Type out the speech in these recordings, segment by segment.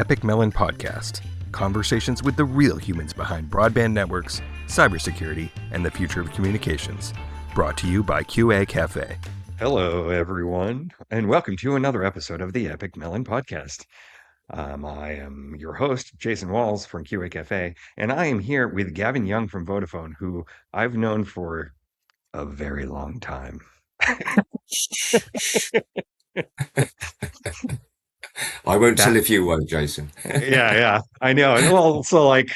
Epik Mellon podcast. Conversations with the real humans behind broadband networks, cybersecurity, and the future of communications. Brought to you by QA Cafe. Hello, everyone, and welcome to another episode of the Epik Mellon podcast. I am your host, Jason Walls from QA Cafe, and I am here with Gavin Young from Vodafone, who I've known for a very long time. I won't tell if you won't, Jason. Yeah, I know. And well, so like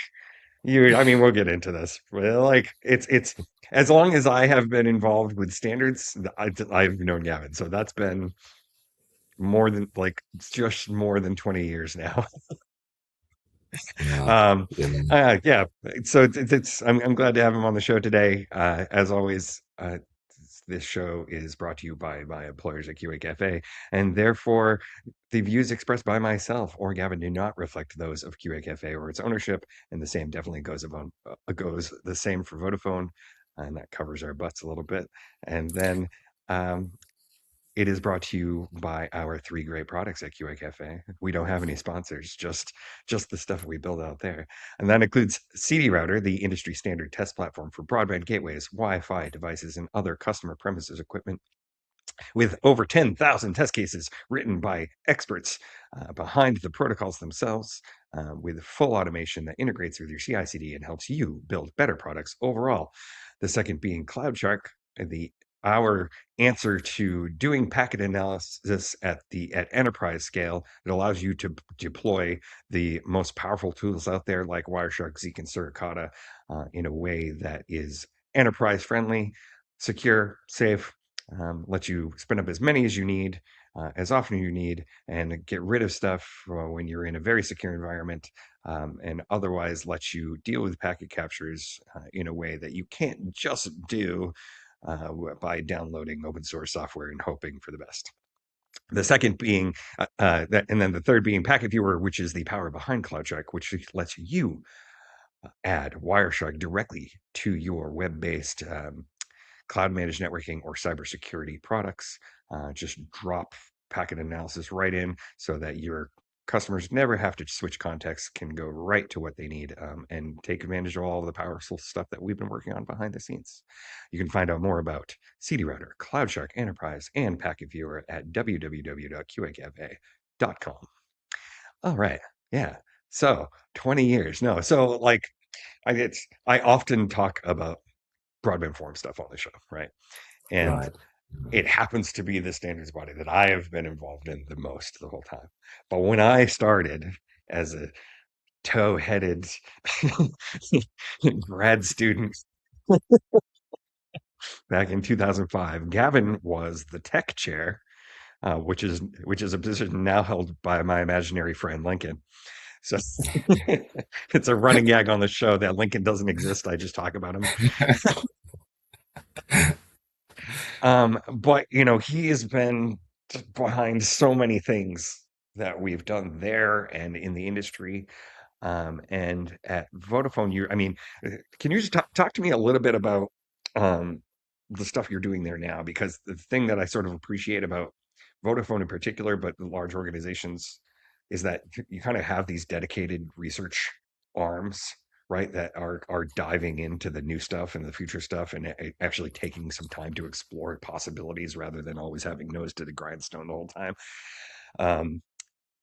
we'll get into this. But like, it's as long as I have been involved with standards, I've known Gavin. So that's been just more than 20 years now. Yeah, Um, yeah. yeah. So I'm glad to have him on the show today. As always, this show is brought to you by my employers at QA Cafe, and therefore the views expressed by myself or Gavin do not reflect those of QA Cafe or its ownership, and the same definitely goes the same for Vodafone, and that covers our butts a little bit. And then um, it is brought to you by our three great products at QA Cafe. We don't have any sponsors, just the stuff we build out there. And that includes CD Router, the industry standard test platform for broadband gateways, Wi-Fi devices, and other customer premises equipment. With over 10,000 test cases written by experts behind the protocols themselves, with full automation that integrates with your CI/CD and helps you build better products overall. The second being CloudShark, our answer to doing packet analysis at enterprise scale that allows you to deploy the most powerful tools out there like Wireshark, Zeek, and Suricata in a way that is enterprise friendly, secure, safe, let you spin up as many as you need, as often as you need, and get rid of stuff when you're in a very secure environment, and otherwise let you deal with packet captures in a way that you can't just do by downloading open source software and hoping for the best. The second being and then the third being Packet Viewer, which is the power behind CloudShark, which lets you add Wireshark directly to your web-based cloud managed networking or cybersecurity products. Just drop packet analysis right in so that your customers never have to switch contexts, can go right to what they need, and take advantage of all of the powerful stuff that we've been working on behind the scenes. You can find out more about CD Router, CloudShark Enterprise, and Packet Viewer at www.qacafe.com. All right. Yeah. So 20 years. No. So like I often talk about broadband forum stuff on the show, right? And Right. it happens to be the standards body that I have been involved in the most the whole time. But when I started as a tow-headed grad student back in 2005, Gavin was the tech chair, which is a position now held by my imaginary friend Lincoln. So it's a running gag on the show that Lincoln doesn't exist. I just talk about him. But he has been behind so many things that we've done there and in the industry. And at Vodafone, can you just talk to me a little bit about the stuff you're doing there now? Because the thing that I sort of appreciate about Vodafone in particular, but the large organizations, is that you kind of have these dedicated research arms, right, that are diving into the new stuff and the future stuff and actually taking some time to explore possibilities rather than always having nose to the grindstone the whole time.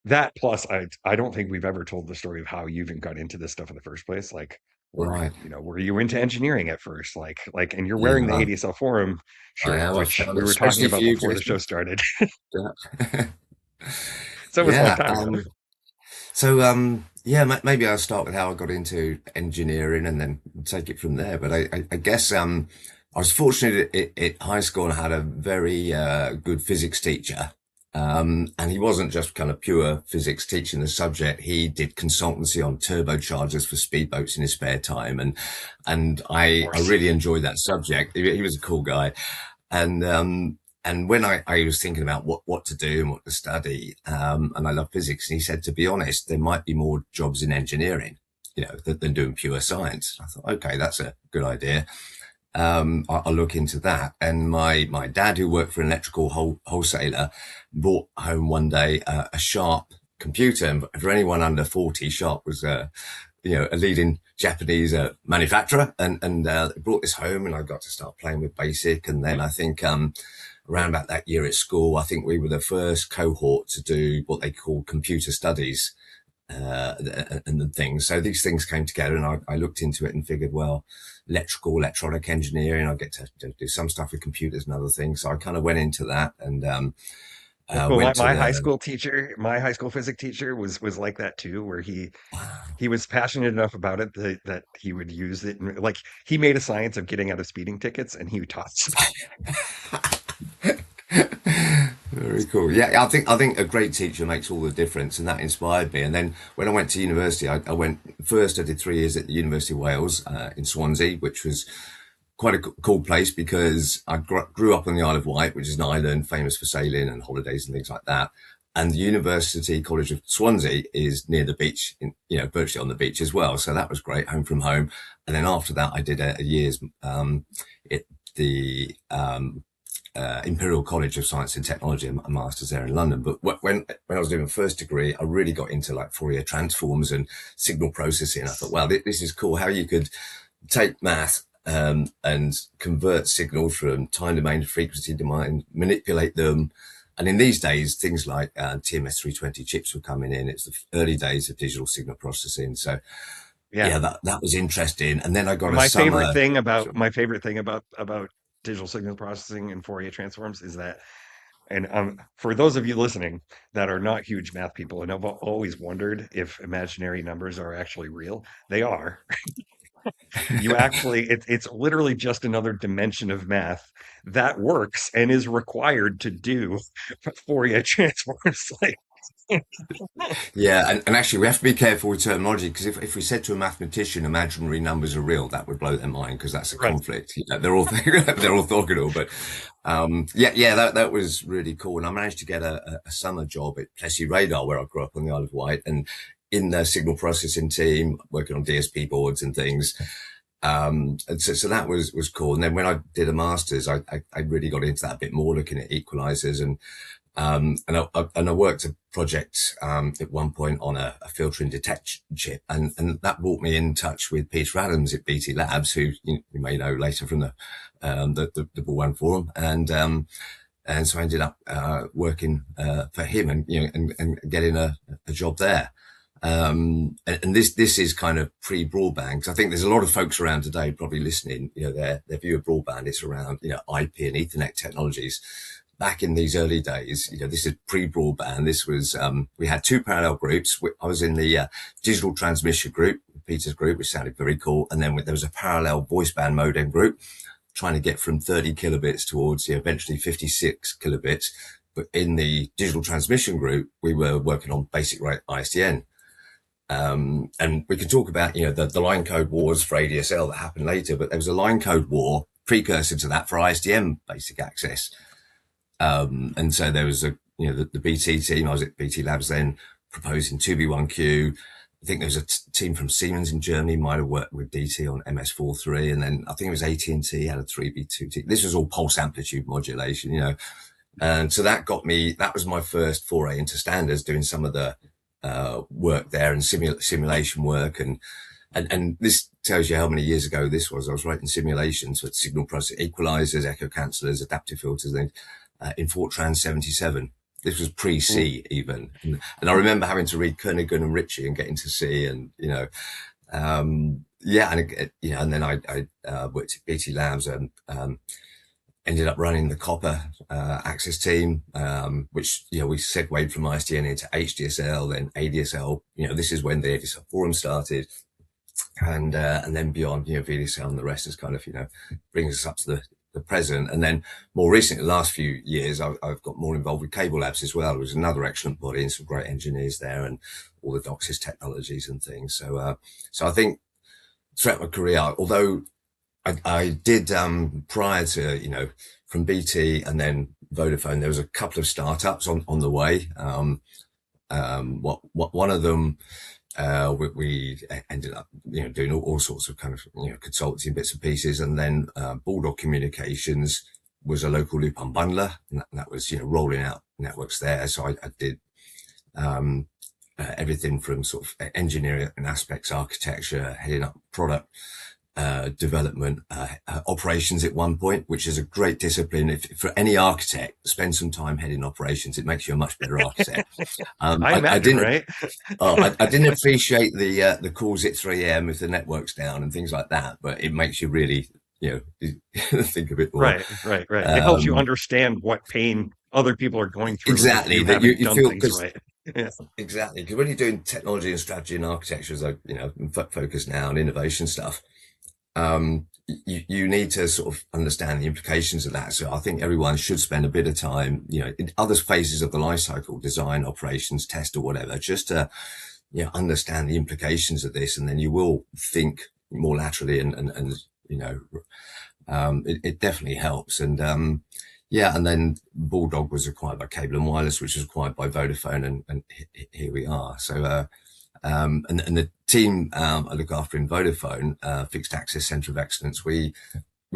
That plus I don't think we've ever told the story of how you even got into this stuff in the first place. Like, Right. were you into engineering at first? Like, and you're wearing the Yeah, ADSL forum I shirt, am. I which found we it were talking especially for about you, before the show Jason. started. Yeah. So it was a long Yeah. time ago. Yeah, maybe I'll start with how I got into engineering and then take it from there. But I guess I was fortunate at high school and had a very good physics teacher. And he wasn't just kind of pure physics teaching the subject. He did consultancy on turbochargers for speedboats in his spare time. And Of I course. really enjoyed that subject. He was a cool guy. And when I was thinking about what to do and what to study, and I love physics, and he said, to be honest, there might be more jobs in engineering, than doing pure science. I thought, okay, that's a good idea. I'll look into that. And my dad, who worked for an electrical wholesaler, brought home one day a Sharp computer. And for anyone under 40, Sharp was, a leading Japanese manufacturer, and brought this home, and I got to start playing with BASIC. And then I think around about that year at school, I think we were the first cohort to do what they call computer studies and the things. So these things came together, and I looked into it and figured, well, electronic engineering, I get to do some stuff with computers and other things. So I kind of went into that, and Well, cool. went to My high the school teacher, my high school physics teacher was like that too, where he was passionate enough about it that he would use it. And, like he made a science of getting out of speeding tickets, and he taught. Very cool. Yeah, I think a great teacher makes all the difference, and that inspired me. And then when I went to university, I went first. I did 3 years at the University of Wales in Swansea, which was quite a cool place because I grew up on the Isle of Wight, which is an island famous for sailing and holidays and things like that. And the University College of Swansea is near the beach, virtually on the beach as well. So that was great, home from home. And then after that, I did a year's at the Imperial College of Science and Technology, a master's there in London. But when I was doing my first degree, I really got into like Fourier transforms and signal processing. I thought, wow, this is cool. How you could take math and convert signals from time domain to frequency domain, manipulate them. And in these days, things like TMS 320 chips were coming in. It's the early days of digital signal processing. So Yeah. yeah, that was interesting. And then I got a My favorite summer. thing about digital signal processing and Fourier transforms is that, and for those of you listening that are not huge math people and have always wondered if imaginary numbers are actually real, they are. You actually, it's literally just another dimension of math that works and is required to do Fourier transforms. Like, Yeah, and actually, we have to be careful with terminology because if we said to a mathematician imaginary numbers are real, that would blow their mind because that's a right. conflict. They're all they're orthogonal, but yeah, that was really cool. And I managed to get a summer job at Plessey Radar, where I grew up on the Isle of Wight, and in the signal processing team, working on DSP boards and things. And so that was cool. And then when I did a master's, I really got into that a bit more, looking at equalizers and I worked a project at one point on a filter and detect chip, and that brought me in touch with Peter Adams at BT Labs, who you may know later from the Ball One Forum, and so I ended up working for him, and getting a job there. And this is kind of pre-broadband, because I think there's a lot of folks around today probably listening, their view of broadband is around, IP and Ethernet technologies. Back in these early days, this is pre-broadband. This was, we had two parallel groups. I was in the digital transmission group, Peter's group, which sounded very cool. And then there was a parallel voice band modem group trying to get from 30 kilobits towards eventually 56 kilobits. But in the digital transmission group, we were working on basic rate ISDN. And we can talk about, the line code wars for ADSL that happened later, but there was a line code war precursor to that for ISDN basic access. And so there was the BT team. I was at BT Labs then, proposing 2B1Q. I think there was a team from Siemens in Germany might have worked with DT on MS43, and then I think it was AT&T had a 3B2T. This was all pulse amplitude modulation, and so that was my first foray into standards, doing some of the work there and simulation work, and this tells you how many years ago this was. I was writing simulations for signal processing, equalizers, echo cancellers, adaptive filters, and in Fortran 77. This was pre-C even. And I remember having to read Kernighan and Ritchie and getting to C, and, and then I worked at BT Labs and ended up running the copper access team, which, we segued from ISDN into HDSL, then ADSL. This is when the ADSL forum started. And then beyond, VDSL and the rest is kind of, brings us up to the present. And then more recently, the last few years, I've got more involved with Cable Labs as well. It was another excellent body and some great engineers there, and all the DOCSIS technologies and things. So I think throughout my career, although I did, prior to, from BT and then Vodafone, there was a couple of startups on the way. One of them, we ended up, doing all sorts of kind of, consulting bits and pieces. And then, Bulldog Communications was a local loop unbundler, and that was, rolling out networks there. So I did, everything from sort of engineering aspects, architecture, heading up product development, operations at one point, which is a great discipline. If for any architect, spend some time heading operations. It makes you a much better architect. I I imagine, didn't. right? I didn't appreciate the calls at 3 a.m. if the network's down and things like that, but it makes you really, think a bit more. Right, right, right. It helps you Um, understand what pain other people are going through if exactly you that haven't you done feel things because right. Yeah. exactly because when you're doing technology and strategy and architecture, as I focus now on innovation stuff, you need to sort of understand the implications of that. So I think everyone should spend a bit of time, in other phases of the life cycle, design, operations, test, or whatever, just to understand the implications of this, and then you will think more laterally and you know it definitely helps. And yeah, and then Bulldog was acquired by Cable and Wireless, which was acquired by Vodafone, and here we are. So and the team I look after in Vodafone, Fixed Access Centre of Excellence, we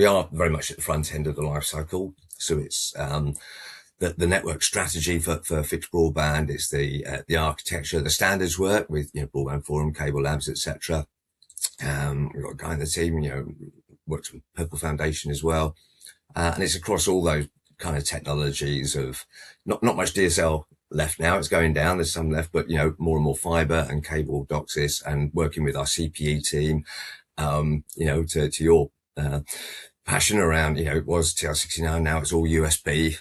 are very much at the front end of the life cycle. So it's the network strategy for fixed broadband. It's the architecture, the standards work with Broadband Forum, Cable Labs, etc. We've got a guy in the team, works with Purple Foundation as well, and it's across all those kind of technologies of not much DSL left now. It's going down. There's some left, but more and more fiber and cable DOCSIS, and working with our CPE team, to your passion around, it was TR69, now it's all USB.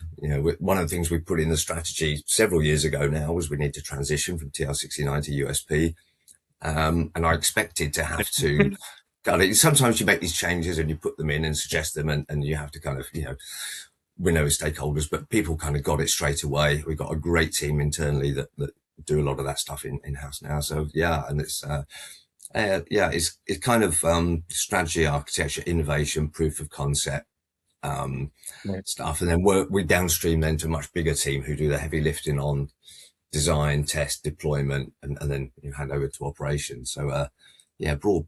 One of the things we put in the strategy several years ago now was we need to transition from TR69 to USB. And I expected to have to sometimes you make these changes and you put them in and suggest them, and you have to kind of, win over stakeholders, but people kind of got it straight away. We've got a great team internally that do a lot of that stuff in-house now. So yeah, and it's, it's kind of strategy, architecture, innovation, proof of concept Right. stuff, and then we downstream then to a much bigger team who do the heavy lifting on design, test, deployment, and then you hand over to operations. So yeah, broad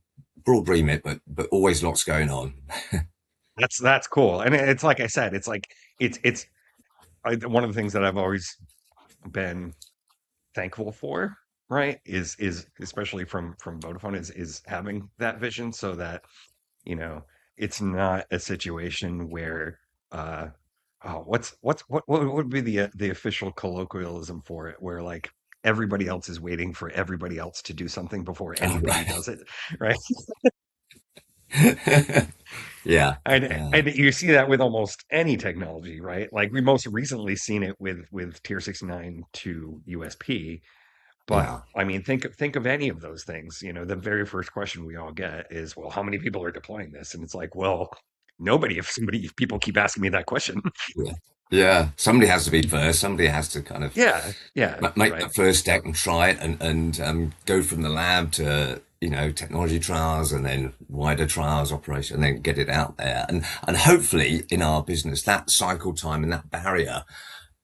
remit, but always lots going on. That's cool. And it's like I said, it's like it's one of the things that I've always been thankful for, right? Is especially from Vodafone is having that vision so that, you know, it's not a situation where uh oh, what would be the official colloquialism for it, where like everybody else is waiting for everybody else to do something before Oh, anybody right. does it, right? Yeah. And you see that with almost any technology, right? Like we most recently seen it with Tier 69 to USP. But Yeah. I mean, think of any of those things. The very first question we all get is, well, how many people are deploying this? And it's like, well, nobody. If people keep asking me that question. Yeah. Yeah. Somebody has to be first. Somebody has to kind of Yeah, yeah, make the right. first step and try it, and go from the lab to technology trials, and then wider trials, operation, and then get it out there. And hopefully in our business that cycle time and that barrier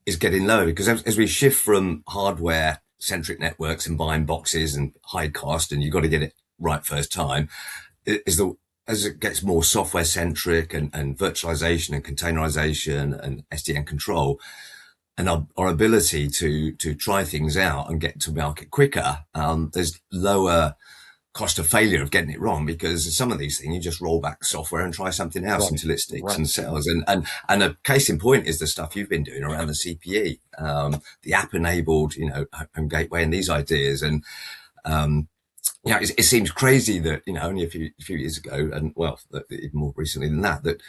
is getting low, because as we shift from hardware centric networks and buying boxes and high cost, and you've got to get it right first time, is the as it gets more software centric, and virtualization and containerization and SDN control, and our ability to try things out and get to market quicker, there's lower cost of failure of getting it wrong, because some of these things you just roll back the software and try something else Right, until it sticks right. and sells. And a case in point is the stuff you've been doing around the CPE, the app enabled, home gateway, and these ideas. And it seems crazy that only a few years ago, and well, even more recently than that, that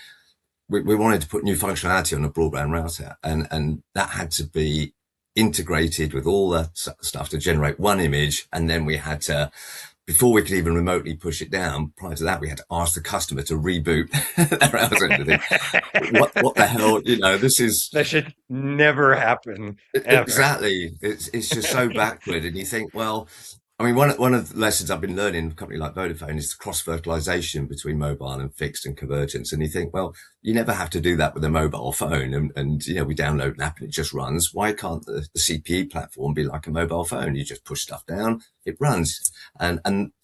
we wanted to put new functionality on a broadband router, and that had to be integrated with all the stuff to generate one image, and then we had to, before we could even remotely push it down, prior to that, we had to ask the customer to reboot their router and everything. What the hell? This is That should never happen ever. exactly. It's just so backward, and you think, well, I mean, one of the lessons I've been learning in a company like Vodafone is the cross fertilization between mobile and fixed and convergence. And you think, well, you never have to do that with a mobile phone, and we download an app and it just runs. Why can't the CPE platform be like a mobile phone? You just push stuff down, it runs. And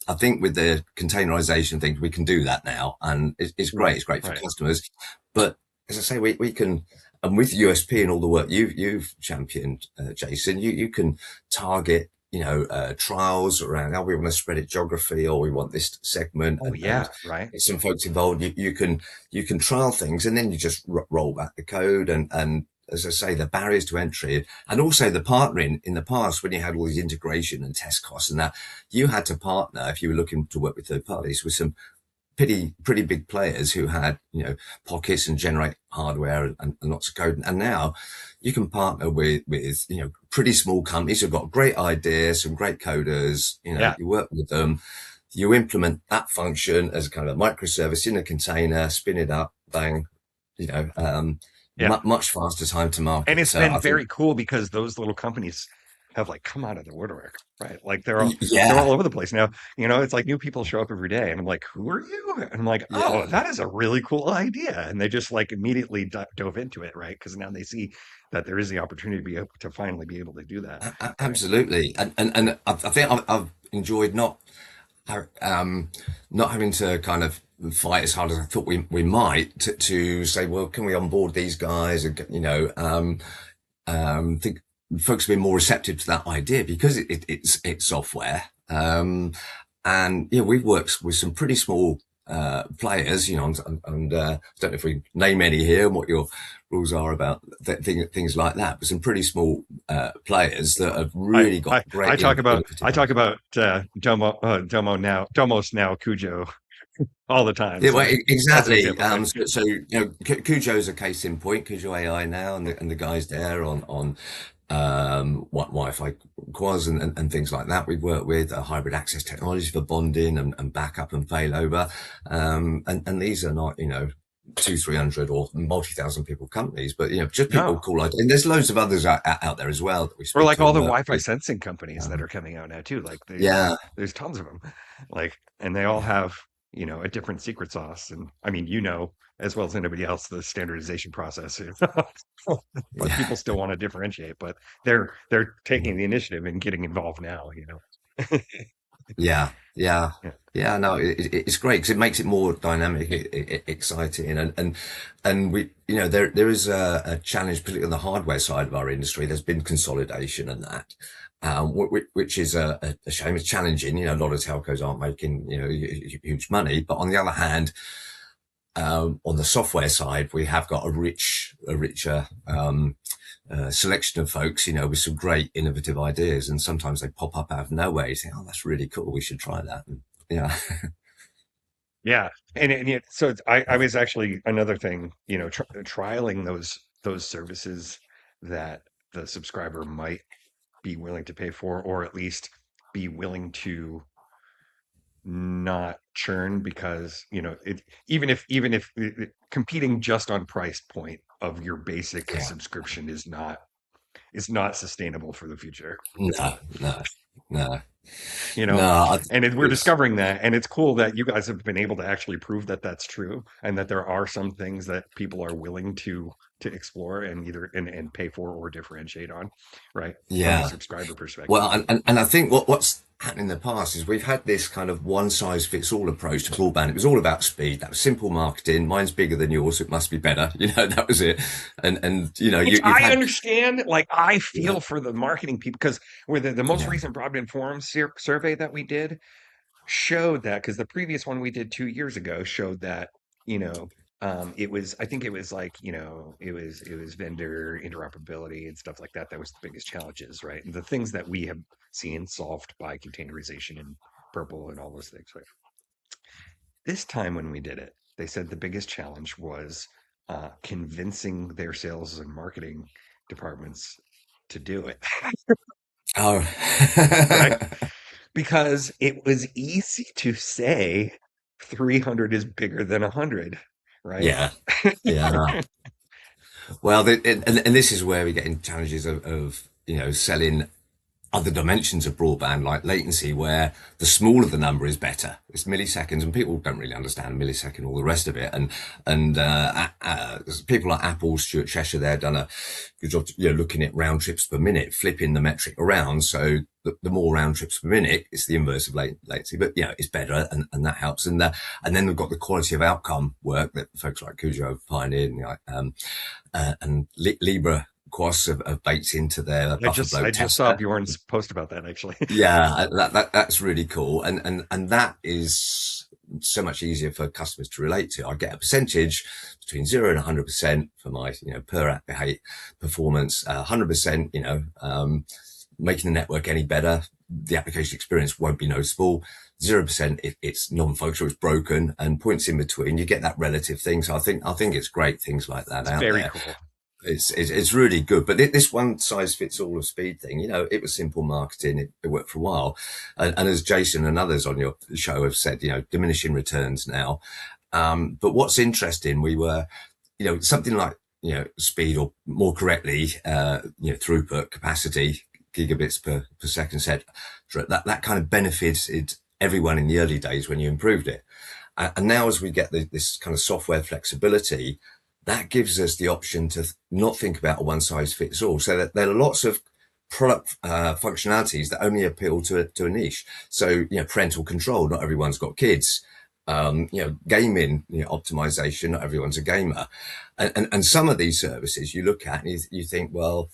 I think with the containerization thing, we can do that now, and it's great. Right, It's great for right. customers, but as I say, we can. And with USP and all the work you've championed, Jason, you can target trials around how we want to spread it geography, or we want this segment, Oh and yeah, right. get some folks involved. You can trial things, and then you just roll back the code, and as I say, the barriers to entry, and also the partnering. In the past, when you had all these integration and test costs and that, you had to partner if you were looking to work with third parties with some pretty big players who had pockets and generate hardware and lots of code. And now you can partner with pretty small companies who've got great ideas, some great coders. Yeah, You work with them, you implement that function as kind of a microservice in a container, spin it up, bang. You know, um, yeah. much faster time to And market. it's So been I think, very cool because those little companies have like come out of the woodwork, right? Like they're all yeah, over the place now. It's like new people show up every day, and I'm like, "Who are you?" And I'm like, "Oh, yeah. that is a really cool idea." And they just like immediately dove into it, right? Because now they see that there is the opportunity to be able to finally be able to do that, right? Absolutely, and I think I've enjoyed um, not having to kind of fight as hard as I thought we might to say, well, can we onboard these guys? And think folks have been more receptive to that idea because it's software. And we've worked with some pretty small players, and I don't know if we name any here and what your rules are about things like that, but some pretty small players that have I really got I I great talk about innovative I talk ideas. about Domos now Cujo all the time. Yeah, well, So that's an exactly. example, right? Cujo's a case in point. Cujo AI now, and the guys there on what Wi-Fi quas and things like that. We've worked with hybrid access technology for bonding and backup and failover. And these are not two, 300 or multi-thousand people companies, but just people No. with cool ideas. And there's loads of others out there as well that we Or speak like to all and the work Wi-Fi with. sensing companies that Um, are coming out now too. Like yeah, there's tons of them. Like, and they all have, a different secret sauce. And I mean, as well as anybody else, the standardization process. But yeah. people still want to differentiate, but they're taking the initiative and getting involved now. Yeah, yeah, Yeah. yeah. No, it's great because it makes it more dynamic, exciting, and there is a challenge, particularly on the hardware side of our industry. There's been consolidation and that, which is a shame. It's challenging. A lot of telcos aren't making huge money, but on the other hand, on the software side, we have got a richer selection of folks, with some great innovative ideas, and sometimes they pop up out of nowhere. You think, "Oh, that's really cool. We should try that." And, yeah, Yeah. And yet, so I was actually another thing, trialing those services that the subscriber might be willing to pay for, or at least be willing to not churn because even if competing just on price point of your basic yeah, subscription is not sustainable for the future. no, no, no, you no. know I, we're it's discovering that, and it's cool that you guys have been able to actually prove that that's true, and that there are some things that people are willing to explore and either and pay for or differentiate on, right, from a yeah. subscriber perspective. Well, and I think what's happened in the past is we've had this kind of one size fits all approach to broadband. It was all about speed. That was simple marketing. Mine's bigger than yours, so it must be better. That was it. And Which you've I had understand. Like, I yeah, feel for the marketing people, because with the most yeah, recent broadband forum survey that we did showed that, because the previous one we did 2 years ago showed that, it was, I think it was like, it was vendor interoperability and stuff like that was the biggest challenges, right? And the things that we have seen solved by containerization and purple and all those things, right? This time when we did it, they said the biggest challenge was convincing their sales and marketing departments to do it, oh, right? Because it was easy to say 300 is bigger than 100, right? yeah, yeah. Well, and this is where we get into challenges of selling other dimensions of broadband like latency, where the smaller the number is better. It's milliseconds, and people don't really understand millisecond, all the rest of it. And people like Apple, Stuart Cheshire, there done a good job, looking at round trips per minute, flipping the metric around. So the more round trips per minute, it's the inverse of latency, but it's better, and that helps. And then we've got the quality of outcome work that folks like Cujo have pioneered, and Libra Quas have baked into their I buffer just bloat I just saw tester. Bjorn's post about that actually. Yeah, that's really cool, and that is so much easier for customers to relate to. I get a percentage between 0 and 100% for my per app performance. 100%, making the network any better, the application experience won't be noticeable. 0% if it's non-functional, it's broken, and points in between. You get that relative thing. So I think it's great things like that It's out very there. cool. It's really good, but this one size fits all of speed thing, it was simple marketing. It worked for a while, and as Jason and others on your show have said, diminishing returns now. But what's interesting, we were, something like speed, or more correctly, throughput capacity, gigabits per second set. That kind of benefited everyone in the early days when you improved it, and now as we get this kind of software flexibility, that gives us the option to not think about a one size fits all. So that there are lots of product functionalities that only appeal to a niche. So, parental control, not everyone's got kids. Gaming, optimization, not everyone's a gamer. And some of these services you look at and you think, well,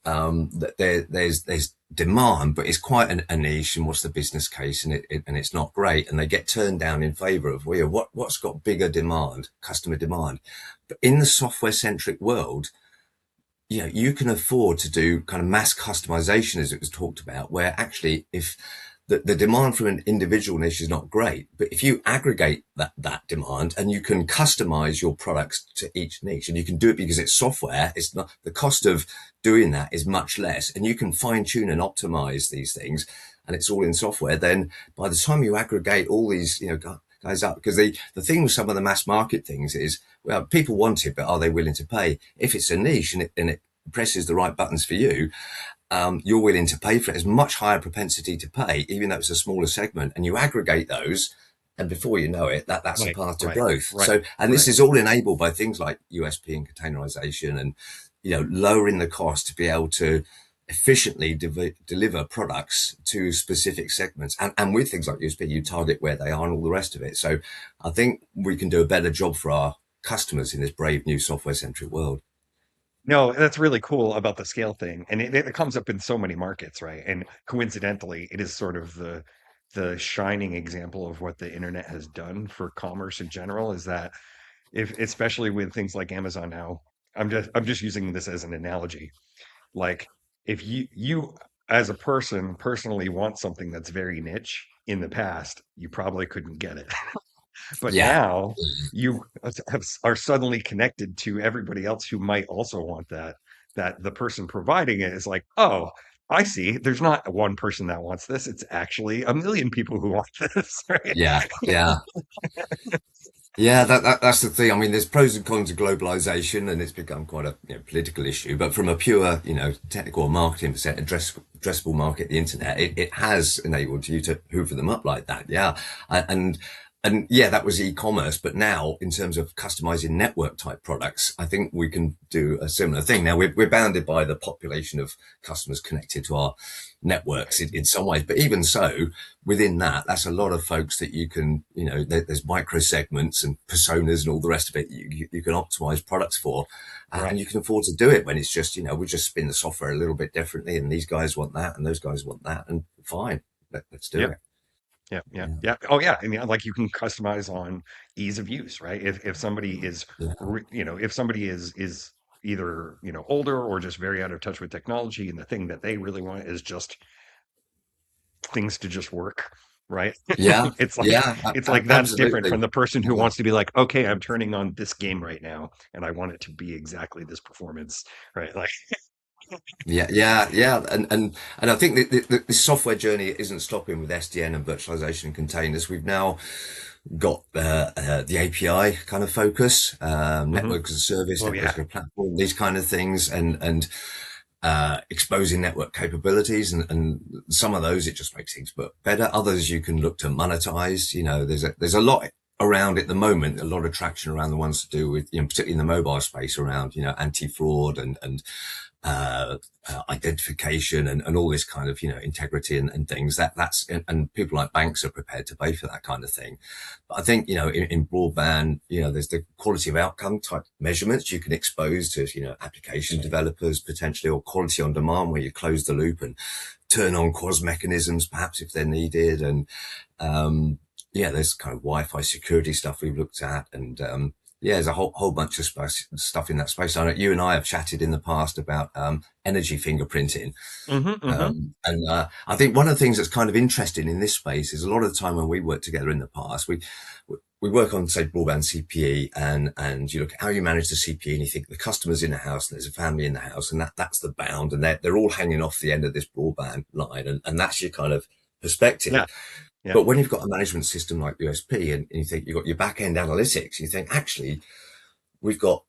that there's demand, but it's quite a niche, and what's the business case, and it's not great, and they get turned down in favor of what's got bigger demand, customer demand. But in the software centric world, you can afford to do kind of mass customization, as it was talked about, where actually if the demand from an individual niche is not great, but if you aggregate that demand and you can customize your products to each niche, and you can do it because it's software, it's not, the cost of doing that is much less, and you can fine tune and optimize these things, and it's all in software. Then by the time you aggregate all these, guys up, because the thing with some of the mass market things is, well, people want it, but are they willing to pay? If it's a niche and it presses the right buttons for you, you're willing to pay for it. There's much higher propensity to pay, even though it's a smaller segment, and you aggregate those. And before you know it, that's the Right, path to right, growth. right, So, and this right. is all enabled by things like USP and containerization, and lowering the cost to be able to efficiently deliver products to specific segments. And with things like USP, you target where they are and all the rest of it. So, I think we can do a better job for our customers in this brave new software centric world. No, that's really cool about the scale thing, and it comes up in so many markets, right? And coincidentally, it is sort of the shining example of what the internet has done for commerce in general. Is that if especially with things like Amazon now, I'm just using this as an analogy. Like if you as a person personally want something that's very niche in the past, you probably couldn't get it. But Yeah. now you are suddenly connected to everybody else who might also want that. That the person providing it is like, oh, I see. There's not one person that wants this. It's actually a million people who want this, right? Yeah. Yeah. Yeah, that's the thing. I mean, there's pros and cons of globalization, and it's become quite a political issue. But from a pure, technical or marketing percent, addressable market, the internet, it has enabled you to hoover them up like that. Yeah, and and yeah, that was e-commerce. But now, in terms of customizing network type products, I think we can do a similar thing. Now we're bounded by the population of customers connected to our networks Right. in some ways, but even so, within that, that's a lot of folks that you can, there's micro segments and personas and all the rest of it you can optimize products for. And Right. you can afford to do it when it's just, we just spin the software a little bit differently, and these guys want that and those guys want that, and fine, let's do Yep. it. Yeah, yeah, Yeah. yeah. Oh, yeah. I mean, like you can customize on ease of use, right? If somebody is, Yeah. if somebody is either older or just very out of touch with technology, and the thing that they really want is just things to just work, right? Yeah. it's like Yeah. it's like that's different Absolutely. from the person who Yeah. wants to be like, okay, I'm turning on this game right now, and I want it to be exactly this performance, right? Like, Yeah, yeah, yeah, and I think the software journey isn't stopping with SDN and virtualization and containers. We've now got the API kind of focus, mhm. network as a service, Oh network yeah, as a platform, these kind of things, and exposing network capabilities, and some of those it just makes things but better. Others you can look to monetize. There's a lot around at the moment, a lot of traction around the ones to do with, particularly in the mobile space around, anti-fraud and uh, identification and all this kind of, integrity and things and people like banks are prepared to pay for that kind of thing. But I think, in broadband, there's the quality of outcome type measurements you can expose to, application developers potentially, or quality on demand where you close the loop and turn on QoS mechanisms, perhaps if they're needed. And, there's kind of Wi-Fi security stuff we've looked at. And, there's a whole bunch of stuff in that space. I know you and I have chatted in the past about energy fingerprinting, Hmm. and I think one of the things that's kind of interesting in this space is a lot of the time when we work together in the past, we work on, say, broadband CPE, and you look at how you manage the CPE, and you think the customer's in the house and there's a family in the house, and that's the bound, and they're all hanging off the end of this broadband line, and that's your kind of perspective. Yeah. Yeah. But when you've got a management system like USP, and you think you've got your back end analytics, you think actually we've got,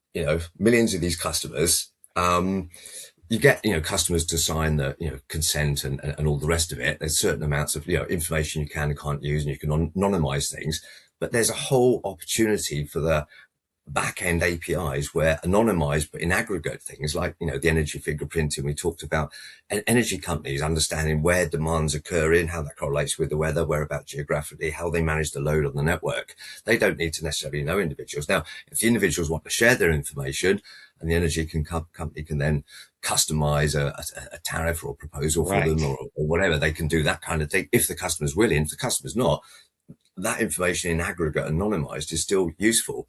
millions of these customers. You get, customers to sign the, consent and all the rest of it. There's certain amounts of, information you can and can't use, and you can anonymize things. But there's a whole opportunity for the back-end APIs where anonymized but in aggregate things like, the energy fingerprinting we talked about, and energy companies understanding where demand's occurring, how that correlates with the weather, whereabouts geographically, how they manage the load on the network. They don't need to necessarily know individuals. Now, if the individuals want to share their information, and the energy company can then customize a tariff or a proposal for Right. them, or whatever, they can do that kind of thing. If the customer's willing, if the customer's not, that information in aggregate anonymized is still useful.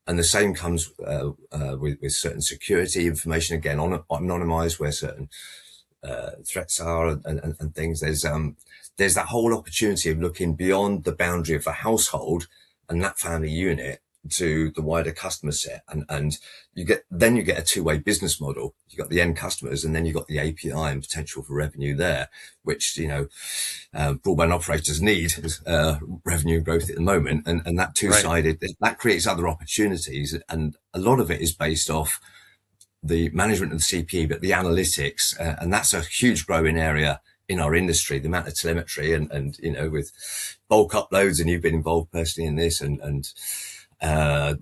And the same comes with certain security information, again, anonymized, where certain threats are and things. There's that whole opportunity of looking beyond the boundary of the household and that family unit to the wider customer set, and you get a two-way business model. You got the end customers, and then you got the API and potential for revenue there, which broadband operators need revenue growth at the moment, and that Right. two-sided that creates other opportunities, and a lot of it is based off the management of the CPE, but the analytics, and that's a huge growing area in our industry. The amount of telemetry and with bulk uploads, and you've been involved personally in this, and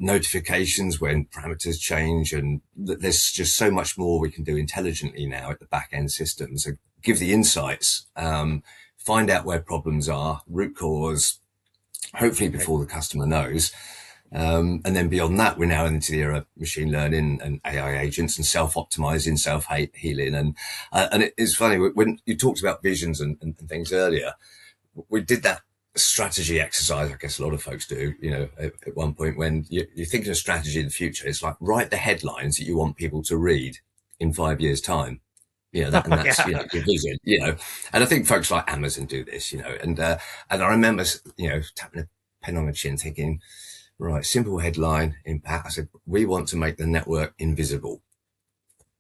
notifications when parameters change, and there's just so much more we can do intelligently now at the back end system. So give the insights, find out where problems are, root cause, hopefully Right. before the customer knows. And then beyond that, we're now into the era of machine learning and AI agents and self-optimizing, self-healing. And it's funny, when you talked about visions and things earlier, we did that strategy exercise. I guess a lot of folks do, at one point when you're thinking of strategy in the future, it's like write the headlines that you want people to read in 5 years' time. And that's, Yeah. your vision, and I think folks like Amazon do this, and I remember, tapping a pen on the chin thinking, right, simple headline, impact. I said, we want to make the network invisible.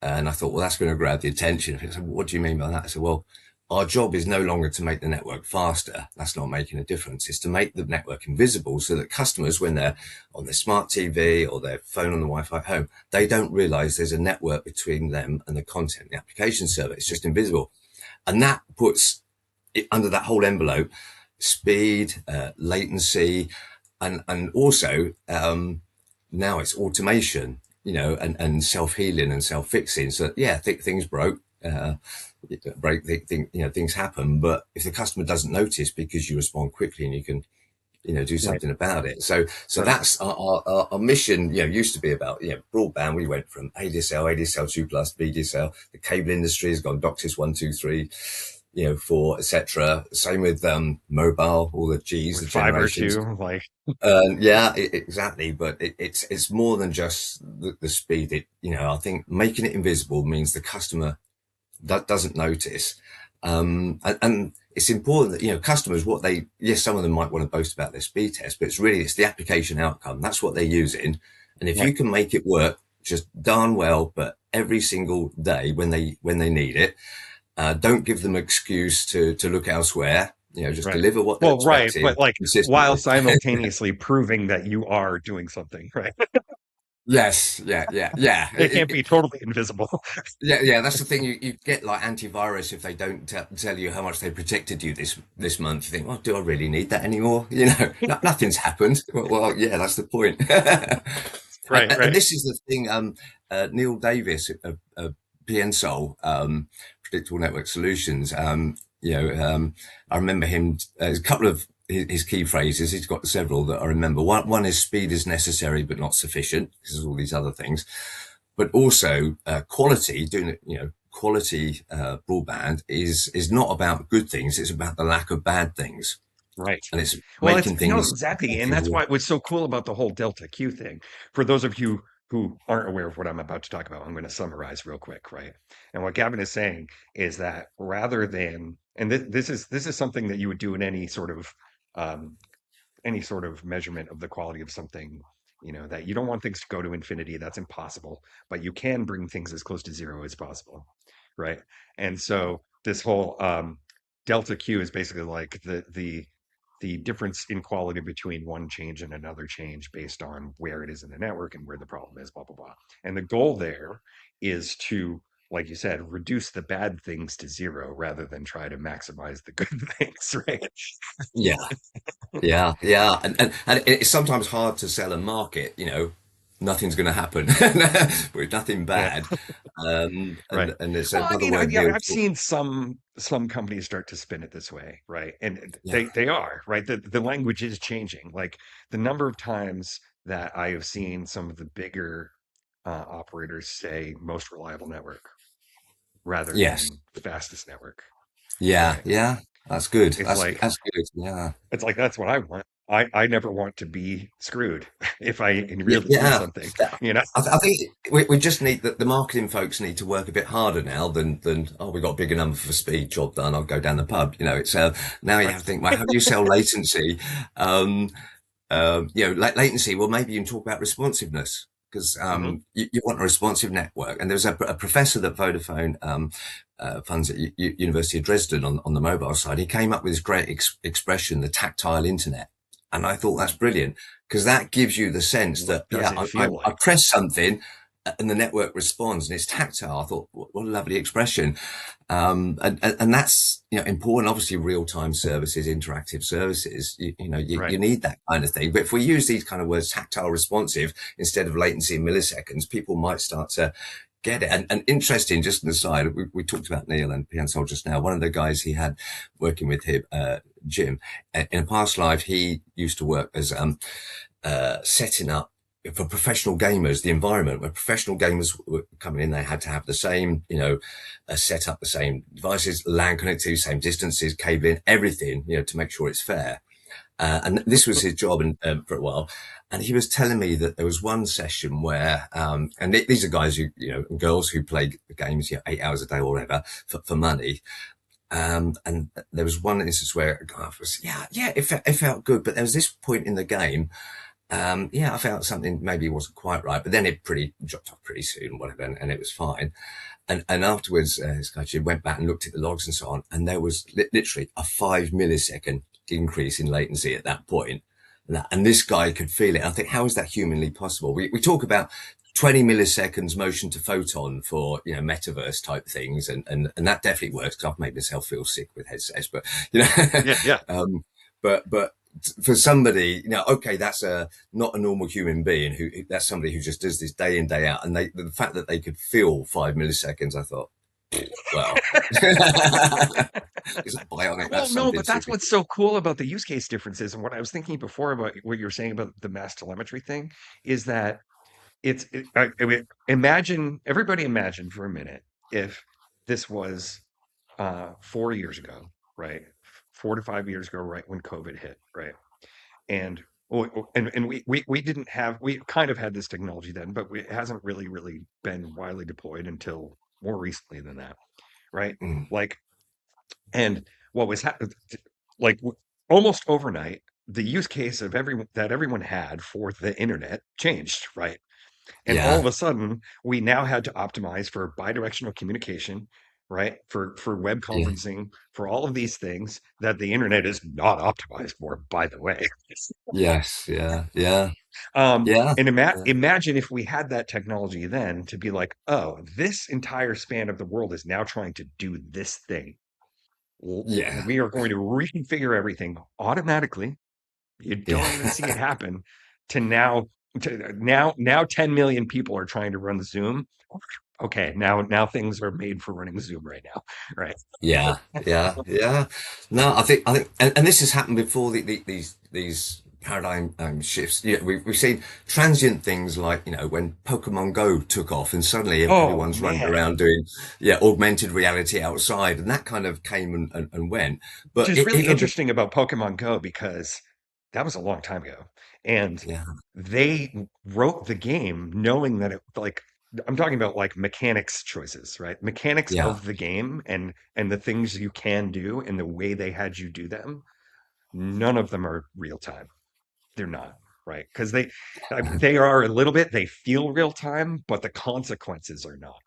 And I thought, well, that's going to grab the attention. I said, what do you mean by that? I said, well, our job is no longer to make the network faster. That's not making a difference. It's to make the network invisible so that customers, when they're on their smart TV or their phone on the Wi-Fi at home, they don't realize there's a network between them and the content, the application server. It's just invisible. And that puts it under that whole envelope, speed, latency, and also now it's automation, and self-healing and self-fixing. So yeah, things broke, things happen, but if the customer doesn't notice because you respond quickly and you can, do Right. something about it. So Right. that's our mission. Used to be about, broadband. We went from ADSL, ADSL 2+, VDSL. The cable industry has gone DOCSIS 1, 2, 3, 4, etc. Same with mobile, all the G's, With the fiber generations. too, like, Yeah, exactly. But it's more than just the speed. I think making it invisible means the customer that doesn't notice. And it's important that, customers, yes, some of them might want to boast about their speed test, but it's the application outcome. That's what they're using. And if right. you can make it work just darn well, but every single day when they need it, don't give them an excuse to look elsewhere. Just Right. deliver what they're Well, right, expecting but like while consistently. simultaneously proving that you are doing something, right? Yes, yeah, yeah, yeah. It can't be totally invisible. Yeah. That's the thing. You get like antivirus if they don't tell you how much they protected you this month. You think, well, do I really need that anymore? Nothing's happened. Well, yeah, that's the point. and, Right, and right. this is the thing. Neil Davis, a PNSol, Predictable Network Solutions. I remember him. There's a couple of his key phrases. He's got several that I remember. One is speed is necessary but not sufficient. Because there's all these other things, but also quality. Doing it, quality broadband is not about good things. It's about the lack of bad things, Right. and it's Well, it's making no, things exactly, and that's better. why what's so cool about the whole Delta Q thing. For those of you who aren't aware of what I'm about to talk about, I'm going to summarize real quick, right? And what Gavin is saying is that rather than, and this is something that you would do in um, any sort of measurement of the quality of something, that you don't want things to go to infinity. That's impossible, but you can bring things as close to zero as possible, right? And so this whole delta Q is basically like the difference in quality between one change and another change based on where it is in the network and where the problem is, blah blah blah. And the goal there is to, like you said, reduce the bad things to zero rather than try to maximize the good things, right? Yeah, yeah, yeah, and it's sometimes hard to sell and market. Nothing's going to happen with nothing Yeah. bad, Right. and it's Well, I another mean, way of yeah, being. I've seen some companies start to spin it this way, right? And Yeah, they are, right? The language is changing. Like the number of times that I have seen some of the bigger operators say most reliable network rather yes, than fastest network, yeah, right? yeah. That's good. It's like That's good. Yeah. that's what I want. I never want to be screwed if I Yeah, really need yeah. something, you know? I think we just need the marketing folks need to work a bit harder now than oh, we got a bigger number for speed, job done, I'll go down the pub. It's now you Right. have to think, well, how do you sell latency? Um, latency. Well, maybe you can talk about responsiveness because Hmm. you want a responsive network. And there was a professor that Vodafone funds at University of Dresden on the mobile side. He came up with this great expression, the tactile internet. And I thought that's brilliant because that gives you the sense What that, does yeah, it I, feel I like? press something and the network responds and it's tactile. I thought, what a lovely expression. And that's, important. Obviously, real-time services, interactive services, you Right. need that kind of thing. But if we use these kind of words, tactile responsive, instead of latency in milliseconds, people might start to get it. And interesting, just an aside, we talked about Neil and PNSol just now. One of the guys he had working with him, Jim, in a past life, he used to work as setting up for professional gamers, the environment where professional gamers were coming in, they had to have the same, set up the same devices, LAN connectivity, same distances, cabling, everything, to make sure it's fair. And this was his job for a while. And he was telling me that there was one session where, and these are guys who, girls who play games, 8 hours a day or whatever for money. And there was one instance where a guy was, yeah, it felt good. But there was this point in the game I felt something maybe wasn't quite right, but then it pretty dropped off pretty soon, whatever, and it was fine. And afterwards, this guy went back and looked at the logs and so on, and there was literally a 5 millisecond increase in latency at that point. And this guy could feel it. I think, how is that humanly possible? We talk about 20 milliseconds motion to photon for metaverse type things, and that definitely works because I've made myself feel sick with headsets, but you know, Yeah, yeah. but for somebody, okay, that's not a normal human being that's somebody who just does this day in day out, and the fact that they could feel 5 milliseconds, I thought, well, is that bionic? Well, That's no, something but that's super. what's so cool about the use case differences. And what I was thinking before about what you were saying about the mass telemetry thing is that I mean, everybody imagine for a minute if this was 4 years ago, right? 4 to 5 years ago, right when COVID hit, right? And we didn't have we kind of had this technology then, but it hasn't really been widely deployed until more recently than that, right? Mm, Like, and what was like almost overnight, the use case of everyone had for the internet changed, right? And all yeah, of a sudden, we now had to optimize for bidirectional communication, right? For web yeah, conferencing, for all of these things that the internet is not optimized for, by the way. yes, yeah, yeah, Um, yeah, and yeah, imagine if we had that technology then to be like, oh, this entire span of the world is now trying to do this thing. yeah, We are going to reconfigure everything automatically. You don't even see it yeah, happen to now 10 million people are trying to run the Zoom. okay, now things are made for running Zoom right now, right? Yeah, yeah, yeah. No, I think, and this has happened before. These paradigm shifts. Yeah, we've seen transient things like when Pokemon Go took off, and suddenly Oh everyone's running man, around doing augmented reality outside, and that kind of came and went. which But is really even interesting about Pokemon Go because that was a long time ago, and yeah, they wrote the game knowing that it like I'm talking about like mechanics choices, right? Mechanics yeah, of the game and the things you can do and the way they had you do them. None of them are real time. They're not, right? Because they are a little bit. They feel real time, but the consequences are not,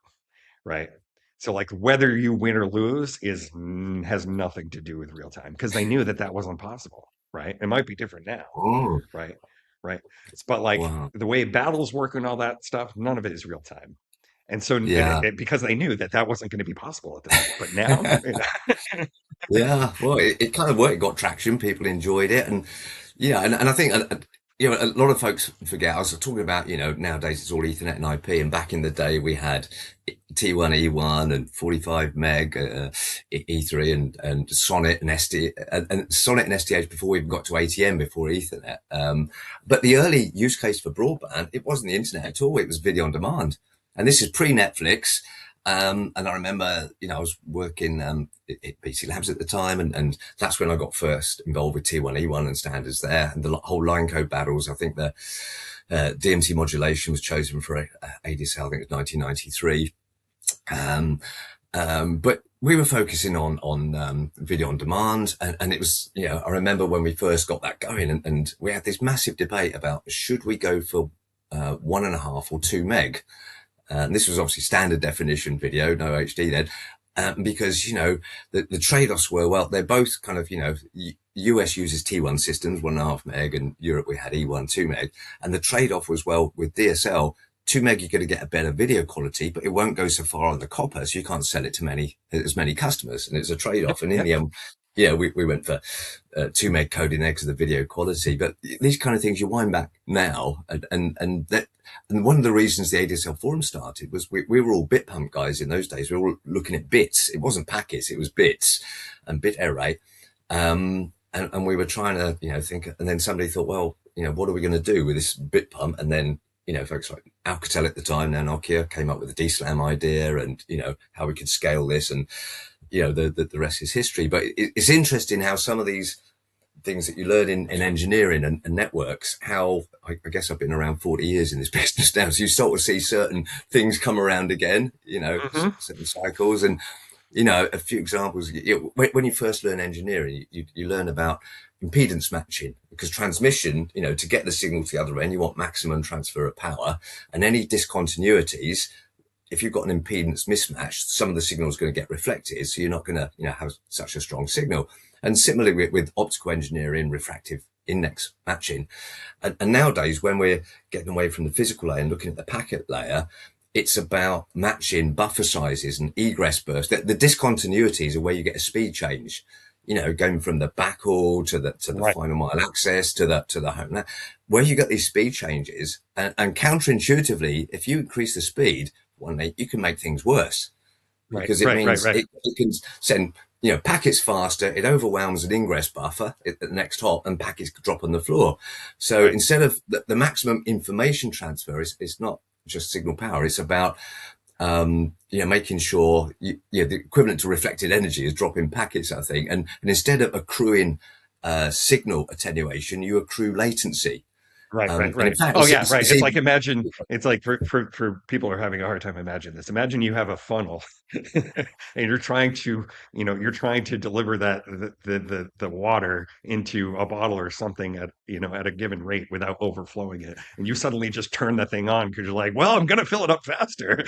right? So like whether you win or lose has nothing to do with real time because they knew that that wasn't possible, right? It might be different now, oh right? Right. But like wow, the way battles work and all that stuff, none of it is real time. And so yeah. because they knew that that wasn't going to be possible at the time, but now, Yeah, well, it kind of worked. It got traction. People enjoyed it, and yeah, and I think a lot of folks forget. I was talking about nowadays it's all Ethernet and IP, and back in the day we had T1 E1 and 45 meg E3 and Sonnet and and Sonnet and SDH before we even got to ATM before Ethernet. But the early use case for broadband, it wasn't the internet at all. It was video on demand, and this is pre Netflix. And I remember, I was working at PC Labs at the time, and that's when I got first involved with T1 E1 and standards there, and the whole line code battles. I think the DMT modulation was chosen for ADSL. I think it was 1993. Um, but we were focusing on video on demand, and it was, I remember when we first got that going, and we had this massive debate about should we go for 1.5 or 2 meg. And this was obviously standard definition video, no HD then, because the trade-offs were, well, they're both kind of US uses T1 systems 1.5 meg, and Europe we had E1 2 meg, and the trade-off was, well, with DSL 2 meg you're going to get a better video quality, but it won't go so far on the copper, so you can't sell it to as many customers, and it's a yep, trade-off. And in yep, the end, yeah, we went for 2 meg coding there because of the video quality. But these kind of things, you wind back now, and one of the reasons the ADSL forum started was we were all bit pump guys in those days. We were all looking at bits. It wasn't packets, it was bits and bit array. And we were trying to, think, and then somebody thought, well, what are we going to do with this bit pump? And then, folks like Alcatel at the time, now Nokia, came up with the DSLAM idea and, how we could scale this, and, the rest is history. But it's interesting how some of these things that you learn in engineering and networks, how I guess I've been around 40 years in this business now, so you start to see certain things come around again, hmm certain cycles. And a few examples. When you first learn engineering, you learn about impedance matching, because transmission, to get the signal to the other end, you want maximum transfer of power, and any discontinuities, if you've got an impedance mismatch, some of the signal is going to get reflected, so you're not going to have such a strong signal. And similarly with optical engineering, refractive index matching. And nowadays, when we're getting away from the physical layer and looking at the packet layer, it's about matching buffer sizes and egress bursts. The discontinuities are where you get a speed change, going from the backhaul to the right, final mile access to the home. Now, where you get these speed changes, and counterintuitively, if you increase the speed, you can make things worse, right, because it right, right, means right, it can send packets faster. It overwhelms an ingress buffer at the next hop, and packets drop on the floor. So right, instead of the maximum information transfer, it's not just signal power. It's about making sure the equivalent to reflected energy is dropping packets, I think, and instead of accruing signal attenuation, you accrue latency. right, right, And in right. fact, Oh yeah, right. it's It's like even imagine it's like for people who are having a hard time imagine this. Imagine you have a funnel and you're trying to deliver that the water into a bottle or something at at a given rate without overflowing it. And you suddenly just turn the thing on because you're like, well, I'm gonna fill it up faster.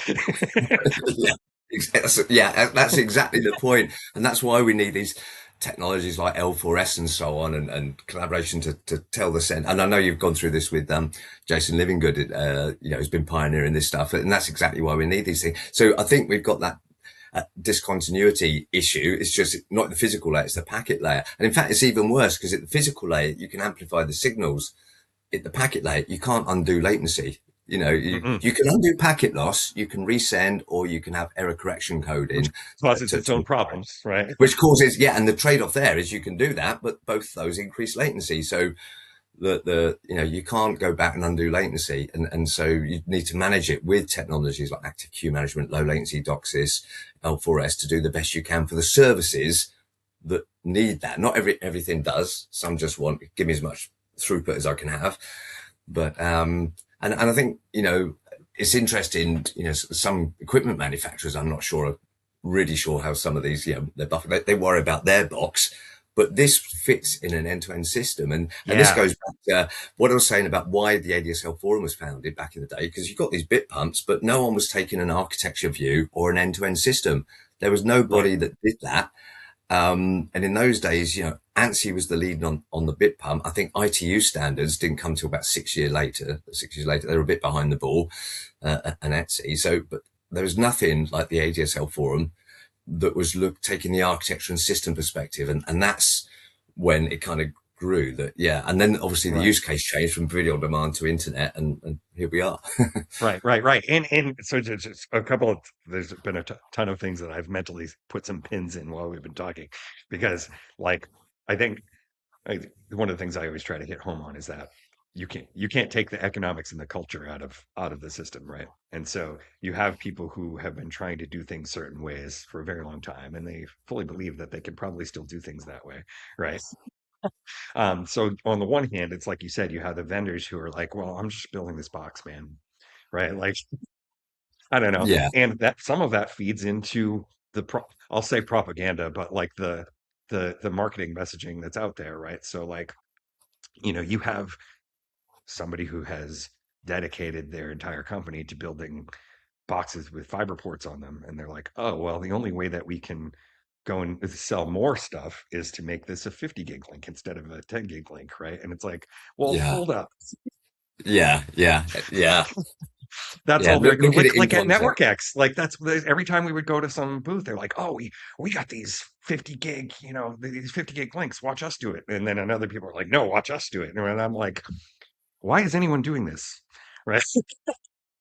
yeah, that's exactly the point, and that's why we need these technologies like L4S and so on, and collaboration to tell the sense. And I know you've gone through this with Jason Livingood, who's been pioneering this stuff, and that's exactly why we need these things. So I think we've got that discontinuity issue. It's just not the physical layer; it's the packet layer, and in fact, it's even worse because at the physical layer you can amplify the signals. At the packet layer, you can't undo latency. Mm-mm. You can undo packet loss, you can resend, or you can have error correction Which coding causes its own to problems, right? which causes, yeah, and the trade-off there is you can do that, but both those increase latency. So you can't go back and undo latency, and so you need to manage it with technologies like active queue management, low latency DOCSIS, L4S to do the best you can for the services that need that. Not everything does. Some just want give me as much throughput as I can have, but and I think it's interesting. Some equipment manufacturers, I'm not sure, really sure how some of these, they worry about their box, but this fits in an end-to-end system, and this Yeah, goes back to what I was saying about why the ADSL forum was founded back in the day, because you've got these bit pumps, but no one was taking an architecture view or an end-to-end system. There was right. nobody that did that. And in those days, ANSI was the lead on the bit pump. I think ITU standards didn't come till about 6 years later. 6 years later, they were a bit behind the ball, and ANSI. So, but there was nothing like the ADSL forum that was taking the architecture and system perspective, and that's when it kind of grew. That yeah, and then obviously the Right. use case changed from video on demand to internet, and here we are. Right. And so just a couple of there's been a ton of things that I've mentally put some pins in while we've been talking because like I think one of the things I always try to hit home on is that you can't take the economics and the culture out of the system, right? And so you have people who have been trying to do things certain ways for a very long time, and they fully believe that they can probably still do things that way, right? So on the one hand, it's like you said, you have the vendors who are like, well, I'm just building this box, man, right? Like I don't know. Yeah, And that some of that feeds into I'll say propaganda, but like the marketing messaging that's out there, right? So like, you have somebody who has dedicated their entire company to building boxes with fiber ports on them, and they're like, "Oh, well, the only way that we can go and sell more stuff is to make this a 50 gig link instead of a 10 gig link," right? And it's like, "Well, yeah, hold up. yeah. That's Yeah, all very good. look at it in Like at context. Network X, like that's every time we would go to some booth, they're like, "Oh, we got these 50 gig, these 50 gig links. Watch us do it." And then another people are like, "No, watch us do it." And I'm like, "Why is anyone doing this?" Right?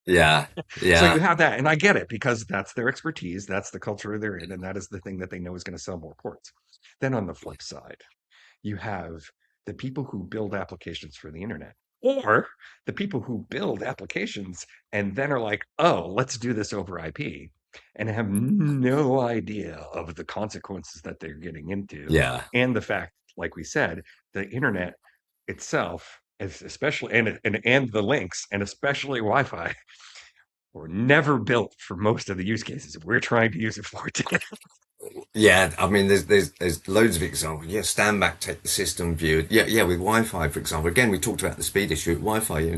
Yeah, So you yeah, have that, and I get it because that's their expertise, that's the culture they're in, and that is the thing that they know is going to sell more ports. Then on the flip side, you have the people who build applications for the internet, or the people who build applications and then are like, oh, let's do this over IP, and have no idea of the consequences that they're getting into. yeah, And the fact, like we said, the internet itself, especially and the links, and especially Wi-Fi, were never built for most of the use cases we're trying to use it for today. yeah. I mean, there's loads of examples. Yeah, stand back, take the system view. Yeah, yeah. With Wi-Fi, for example, again, we talked about the speed issue. With Wi-Fi,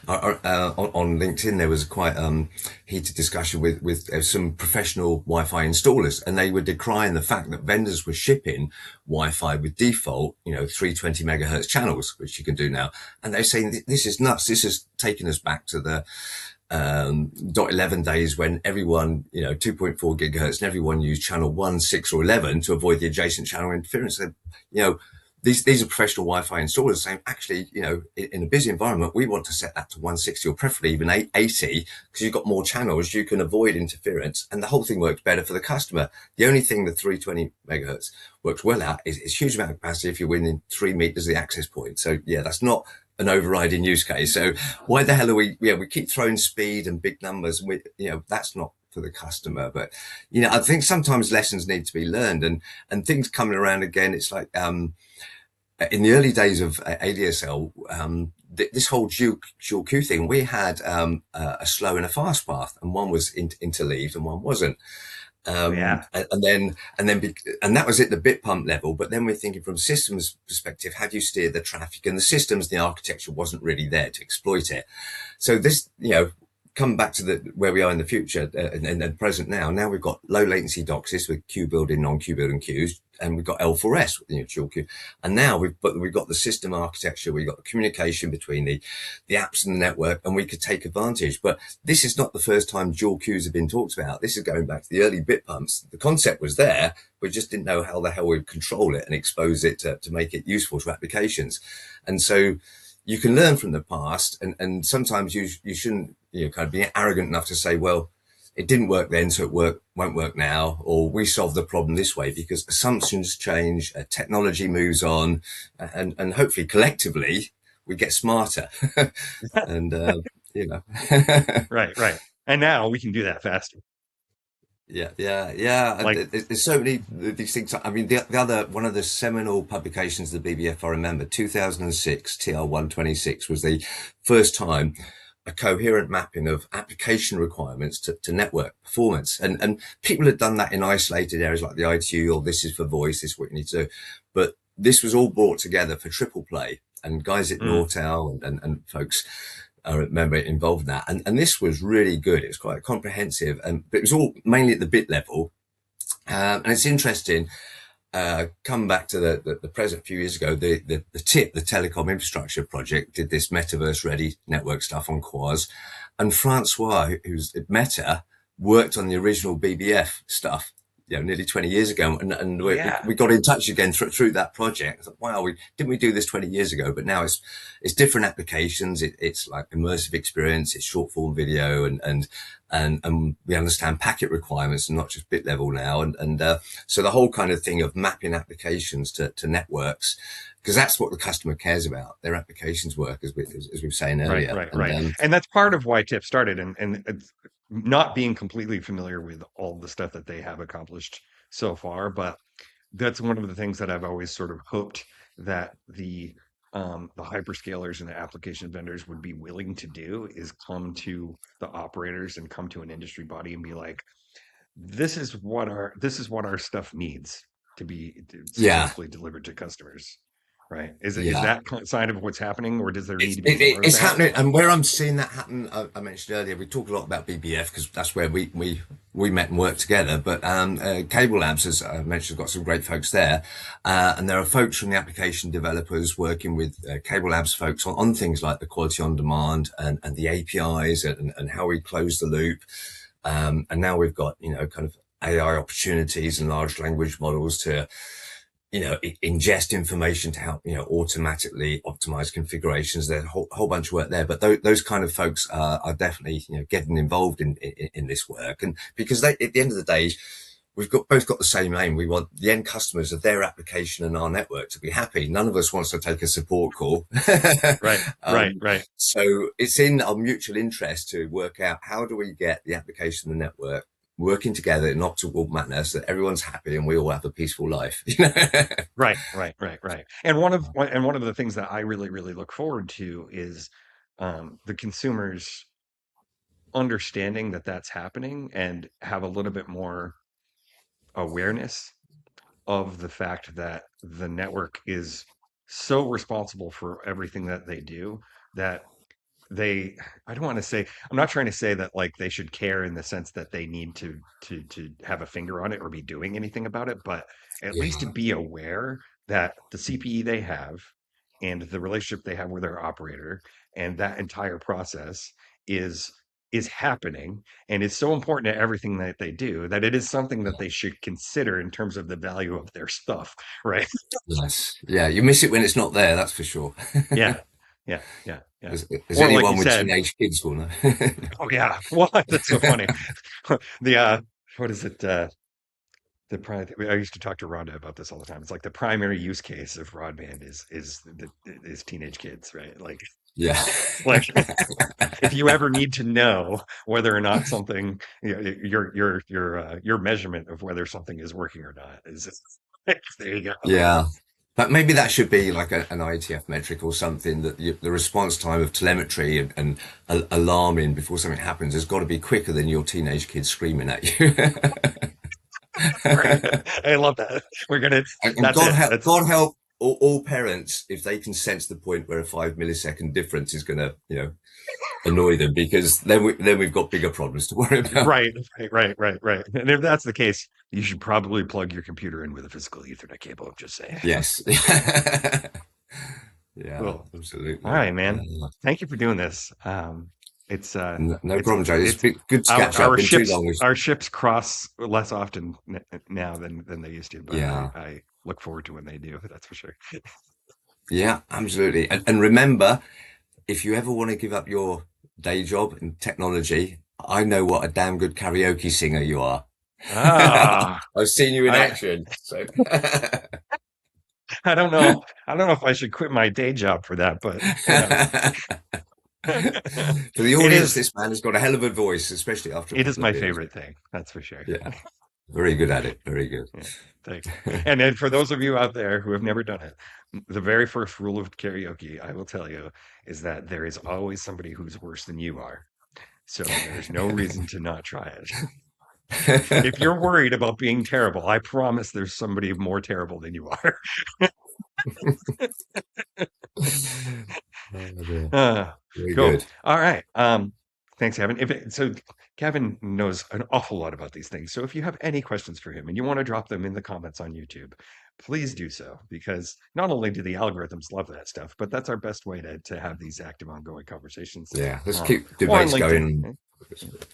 on LinkedIn, there was quite heated discussion with some professional Wi-Fi installers, and they were decrying the fact that vendors were shipping Wi-Fi with default, 320 megahertz channels, which you can do now, and they're saying this is nuts. This has taken us back to the dot 11 days when everyone 2.4 gigahertz and everyone used channel 1, 6 or 11 to avoid the adjacent channel interference. And, these are professional Wi-Fi installers saying, actually, in a busy environment, we want to set that to 160 or preferably even 880 because you've got more channels, you can avoid interference, and the whole thing works better for the customer. The only thing the 320 megahertz works well at is huge amount of capacity if you're within 3 meters of the access point. So yeah, that's not an overriding use case. So why the hell are we? Yeah, we keep throwing speed and big numbers, and that's not for the customer. But I think sometimes lessons need to be learned, and things coming around again. It's like in the early days of ADSL, this whole dual queue thing, we had a slow and a fast path, and one was interleaved and one wasn't. Oh yeah, And that was at the bit pump level. But then we're thinking from systems perspective, how do you steer the traffic? And the systems, the architecture wasn't really there to exploit it. So this, come back to where we are in the future and present now. Now we've got low latency DOCSIS with queue building, non-queue building queues, and we've got L4S, dual queue. And now we've got the system architecture, we've got the communication between the apps and the network, and we could take advantage. But this is not the first time dual queues have been talked about. This is going back to the early bit pumps. The concept was there, we just didn't know how the hell we'd control it and expose it to make it useful to applications. And so you can learn from the past, and sometimes you shouldn't, kind of be arrogant enough to say, well, it didn't work then, so won't work now, or we solved the problem this way, because assumptions change, technology moves on, and hopefully collectively we get smarter. And you know, Right, right. And now we can do that faster. yeah. Like, There's so many these things. I mean, the other one of the seminal publications of the BBF, I remember, 2006 TR126 was the first time a coherent mapping of application requirements to network performance. And people had done that in isolated areas like the ITU, or this is for voice, this is what you need to do. But this was all brought together for triple play. And guys at mm, Nortel and folks, I remember involved in that. And this was really good. It was quite comprehensive, but it was all mainly at the bit level. And it's interesting, come back to the present. A few years ago, the TIP, the Telecom Infrastructure Project, did this metaverse ready network stuff on Quaz, and Francois, who's at Meta, worked on the original BBF stuff, nearly 20 years ago, and yeah. we got in touch again through that project. I thought, wow, we do this 20 years ago, but now it's different applications. It's like immersive experience, it's short form video, and we understand packet requirements and not just bit level now. So the whole kind of thing of mapping applications to networks, because that's what the customer cares about. Their applications work, as we were saying Right, earlier. right, right. And that's part of why TIP started, and it's not being completely familiar with all the stuff that they have accomplished so far, but that's one of the things that I've always sort of hoped that the hyperscalers and the application vendors would be willing to do is come to the operators and come to an industry body and be like, this is what our stuff needs to be Yeah, successfully delivered to customers. Right? Is yeah. that sign of what's happening, or does there need to be more of It's that? happening, and where I'm seeing that happen, I mentioned earlier, we talk a lot about BBF because that's where we met and worked together. But Cable Labs, as I mentioned, has got some great folks there, and there are folks from the application developers working with Cable Labs folks on things like the quality on demand and the APIs and how we close the loop. And now we've got kind of AI opportunities and large language models to ingest information to help, automatically optimize configurations. There's a whole bunch of work there, but those kind of folks are definitely, getting involved in this work. And because at the end of the day, we've both got the same aim. We want the end customers of their application and our network to be happy. None of us wants to take a support call. Right, right, right. So it's in our mutual interest to work out how do we get the application and the network working together in optimal manner so that everyone's happy and we all have a peaceful life. Right, right, right, right. And one of the things that I really, really look forward to is the consumers understanding that that's happening and have a little bit more awareness of the fact that the network is so responsible for everything that they do that they I don't want to say I'm not trying to say that like they should care in the sense that they need to have a finger on it or be doing anything about it, but at least to Yeah, be aware that the CPE they have and the relationship they have with their operator and that entire process is is happening and is so important to everything that they do that it is something that they should consider in terms of the value of their stuff, right? yes, yeah. You miss it when it's not there. That's for sure. Yeah, yeah, yeah, yeah. As Or like you anyone with said, teenage kids will know. oh yeah. Well, that's so funny. The what is it? The I used to talk to Rhonda about this all the time. It's like the primary use case of broadband is teenage kids, right? Yeah. Like if you ever need to know whether or not something, your measurement of whether something is working or not is just, there you go. Yeah. But maybe that should be like an ITF metric or something that the response time of telemetry and alarming before something happens has got to be quicker than your teenage kids screaming at you. Right. I love that. We're gonna. And That's it. That's God help all parents if they can sense the point where a 5 millisecond difference is going to, annoy them, because then we've got bigger problems to worry about. right, right, right, right, right. And if that's the case, you should probably plug your computer in with a physical Ethernet cable. I'm just saying. Yes. Yeah, Cool. All absolutely. right, man. Thank you for doing this. It's No problem, Joe. It's it's been good to our catch up. our Been too ships long. our ships cross less often now than they used to, but I Yeah. I look forward to when they do. That's for sure. Yeah, absolutely. And remember, if you ever want to give up your day job in technology, I know what a damn good karaoke singer you are. Ah, I've seen you in I action. So I don't know. I don't know if I should quit my day job for that, but whatever. for the It audience, is this man has got a hell of a voice, especially after a it is couple of my beers. favorite thing, that's for sure. Yeah, very good at it. Very good. Yeah, thanks. And then for those of you out there who have never done it, the very first rule of karaoke, I will tell you, is that there is always somebody who's worse than you are. So there's no reason to not try it. If you're worried about being terrible, I promise there's somebody more terrible than you are. Oh dear. Uh, Very cool. good. All right. Thanks, Kevin. So Kevin knows an awful lot about these things. So if you have any questions for him and you want to drop them in the comments on YouTube, please do so because not only do the algorithms love that stuff, but that's our best way to have these active, ongoing conversations. Yeah, let's Um, keep or on debates LinkedIn. going.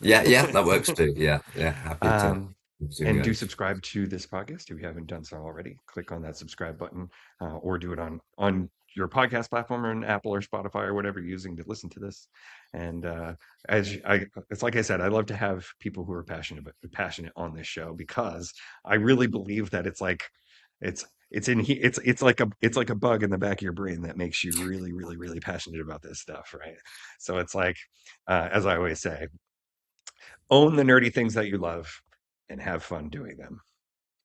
Yeah, yeah, that works too. Yeah, yeah, happy to Um, keep them and do going. subscribe to this podcast if you haven't done so already. Click on that subscribe button, or do it on your podcast platform or on Apple or Spotify or whatever you're using to listen to this. And it's like I said, I love to have people who are passionate on this show because I really believe that it's like a bug in the back of your brain that makes you really, really, really passionate about this stuff, right? So it's like, as I always say, own the nerdy things that you love and have fun doing them.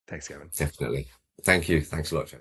Thanks, Kevin. Definitely. Thank you. Thanks a lot, Chase.